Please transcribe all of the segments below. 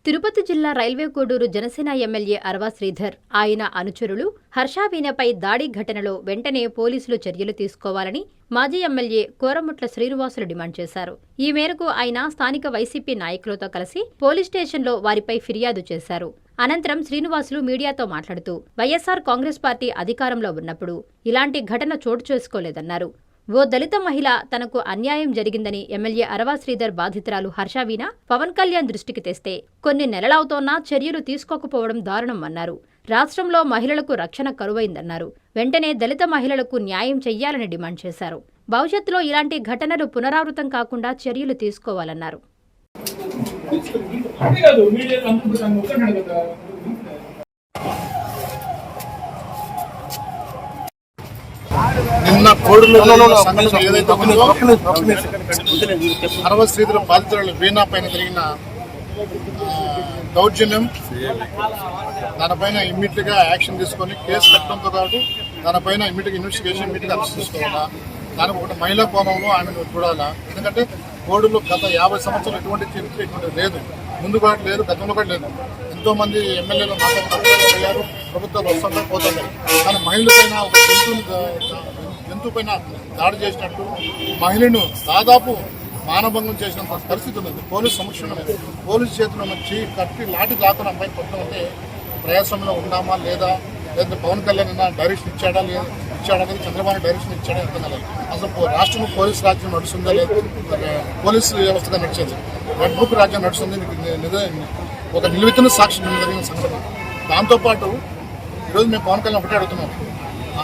తిరుపతి జిల్లా railway Koduru Janasena MLA అరవ శ్రీధర్, ఆయన అనుచరులు హర్షవీణపై దాడి ఘటనలో వెంటనే పోలీసులు చర్యలు తీసుకోవాలని మాజీ ఎమ్మెల్యే కోరముట్ల శ్రీనివాసులు డిమాండ్ చేశారు. ఈ మేరకు ఆయన స్థానిక వైసీపీ నాయకులతో కలిసి పోలీస్ స్టేషన్లో వారిపై ఫిర్యాదు చేశారు. అనంతరం శ్రీనివాసులు మీడియాతో మాట్లాడుతూ వైఎస్సార్ కాంగ్రెస్ పార్టీ అధికారంలో ఉన్నప్పుడు ఇలాంటి ఘటన చోటు చేసుకోలేదన్నారు. ఓ దళిత మహిళ తనకు అన్యాయం జరిగిందని ఎమ్మెల్యే అరవ శ్రీధర్ బాధితురాలు హర్షవీణ పవన్ కళ్యాణ్ దృష్టికి తెస్తే కొన్ని నెలలవుతోన్నా చర్యలు తీసుకోకపోవడం దారుణం అన్నారు. రాష్ట్రంలో మహిళలకు రక్షణ కరువైందన్నారు. వెంటనే దళిత మహిళలకు న్యాయం చెయ్యాలని డిమాండ్ చేశారు. భవిష్యత్తులో ఇలాంటి ఘటనలు పునరావృతం కాకుండా చర్యలు తీసుకోవాలన్నారు. నిన్న కోడూరులో ఏదైతే అరవ శ్రీధర్ బాధితురాలు వీణా పైన జరిగిన దౌర్జన్యం, దానిపైన ఇమ్మీడియట్ గా యాక్షన్ తీసుకొని కేసు కట్టడంతో పాటు దానిపైన ఇమ్మీడియట్ ఇన్వెస్టిగేషన్ అరెస్ట్ తీసుకోవాలా. దానికి ఒక మహిళా కోణంలో ఆమెను చూడాలా. ఎందుకంటే కోడూరులో గత 50 సంవత్సరాలు ఎటువంటి చరిత్ర ఇటువంటి లేదు, ముందు కూడా లేదు, గతంలో కూడా లేదు. ఎంతో మంది ఎమ్మెల్యేలు మాట్లాడుతున్నారు, ప్రభుత్వాలు వస్తుంటాయి పోతుంటాయి. కానీ మహిళల పైన ఒక జంతువు పైన దాడి చేసినట్టు మహిళను దాదాపు మానభంగం చేసినంత పరిస్థితి ఉన్నది. పోలీసు సమక్షంలో పోలీసు చేతిలో వచ్చి కట్టి లాఠీ దాకున్న అమ్మాయి కొట్టమంటే ప్రయాసంలో ఉన్నామా లేదా, లేదా పవన్ కళ్యాణ్ డైరెక్షన్ ఇచ్చాడా అనేది, చంద్రబాబు డైరెక్షన్ ఇచ్చాడా అర్థం కాలేదు. అసలు రాష్ట్రంలో పోలీసు రాజ్యం నడుస్తుందా లేదు, పోలీసు వ్యవస్థగా నడిచేది, రెడ్ బుక్ రాజ్యం నడుస్తుంది. ఒక నిలువెత్తున సాక్షి జరిగిన సంఘటన. దాంతోపాటు ఈరోజు మేము పవన్ కళ్యాణ్ ఒకటే అడుగుతున్నాం.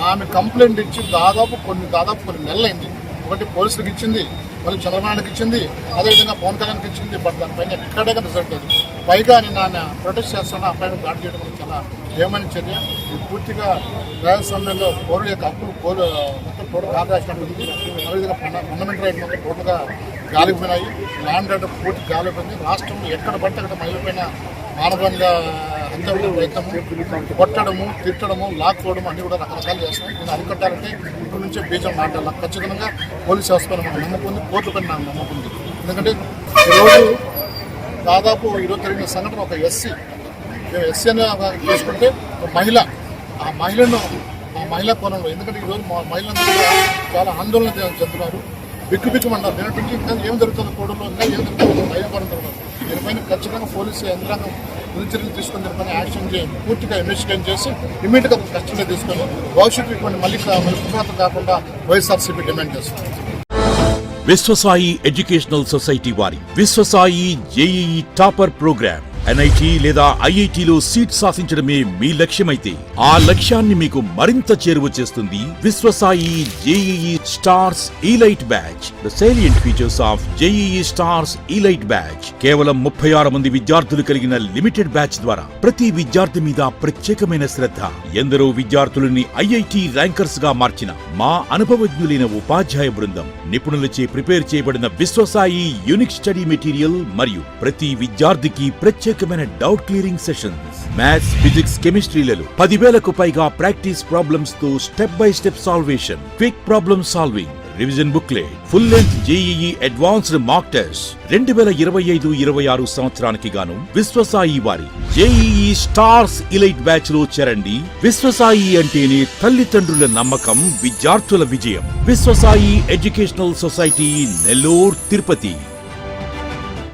ఆమె కంప్లైంట్ ఇచ్చి దాదాపు కొన్ని నెలలైంది. ఒకటి పోలీసులకు ఇచ్చింది, మళ్ళీ చంద్రబాబుకి ఇచ్చింది, అదేవిధంగా పవన్ కళ్యాణ్కి ఇచ్చింది. బట్ దానిపైన ఎక్కడే రిజల్ట్ లేదు. పైగా నేను ప్రొటెస్ట్ చేస్తున్నా అబ్బాయిని దాడి చేయడం చాలా ఏమని చర్య. ఇది పూర్తిగా ప్రజాస్వామ్యంలో పౌరుల యొక్క హక్కులు మొత్తం టోటల్ కాపాడాల్సినట్టుంది. అదేవిధంగా ఫండమెంటల్ రైట్ మొత్తం టోటల్గా గాలిపోయినాయి. ల్యాండ్ రైట్ పూర్తి గాలిపోయింది. రాష్ట్రంలో ఎక్కడ పడితే అక్కడ మహిళ పైన మానవంగా హత్యలు, రైతము, కొట్టడము, తిట్టడము, లాక్కోవడం అన్ని కూడా రకరకాలు చేస్తున్నాయి. దీన్ని అరికట్టాలంటే ఇక్కడి నుంచే బీజం నాటాలి. ఖచ్చితంగా పోలీస్ వ్యవస్థ పైన మనకు నమ్మకం ఉంది, కోర్టు పైన నాకు నమ్మకం ఉంది. ఎందుకంటే ఈరోజు దాదాపు ఈరోజు జరిగిన సంఘటన ఒక ఎస్సీ అని చేసుకుంటే మహిళ, ఆ మహిళా కోణంలో, ఎందుకంటే ఈరోజు మహిళలందరూ కూడా చాలా ఆందోళన చెందుతున్నారు, బిక్కుమన్నారు. నేనంటే ఇంకా ఏం జరుగుతుంది కోడూరులో, ఇంకా ఏం జరుగుతుంది భయపడుతున్నారు. దీనిపైన ఖచ్చితంగా పోలీసు యంత్రాంగం చర్యలు తీసుకొని దీనిపైన యాక్షన్ పూర్తిగా ఇన్వెస్టిగేట్ చేసి ఇమీడియట్గా కస్టడీలో తీసుకొని భవిష్యత్తు మళ్ళీ పునరావృతం కాకుండా వైఎస్ఆర్సీపీ డిమాండ్ చేస్తుంది. విశ్వసాయి ఎడ్యుకేషనల్ సొసైటీ వారి Vishwasai JEE topper programme NIT లేదా IITలో సీట్ సాధించడమే మీ లక్ష్యమైతే ఆ లక్ష్యాన్ని మీకు మరింత చేరువ చేస్తుంది Viswasai JEE stars elite batch. The salient features of JEE stars elite batch. కేవలం 36 మంది విద్యార్థులు కలిగిన లిమిటెడ్ బ్యాచ్ ద్వారా ప్రతి విద్యార్థి మీద ప్రత్యేకమైన శ్రద్ధ, ఎందరో విద్యార్థులని IIT ర్యాంకర్స్ గా మార్చిన మా అనుభవజ్ఞులైన ఉపాధ్యాయ బృందం, నిపుణులచే ప్రిపేర్ చేయబడిన విశ్వసాయి యూనిక్ స్టడీ మెటీరియల్ మరియు ప్రతి విద్యార్థికి ప్రత్యేకమైన doubt clearing sessions, maths, physics, కెమిస్ట్రీలలో 10,000కు పైగా ప్రాక్టీస్ ప్రాబ్లమ్స్ తో step by step solvation, quick problem solving, revision booklet, full length JEE advanced mock test. 2025-26 సంవత్సరానికి గాను విశ్వసాయి వారి జేఈఈ స్టార్స్ ఇలైట్ బ్యాచ్ లో చేరండి. విశ్వసాయి అంటేనే తల్లిదండ్రుల నమ్మకం, విద్యార్థుల విజయం. Viswasai educational society, Nellore, Tirupati.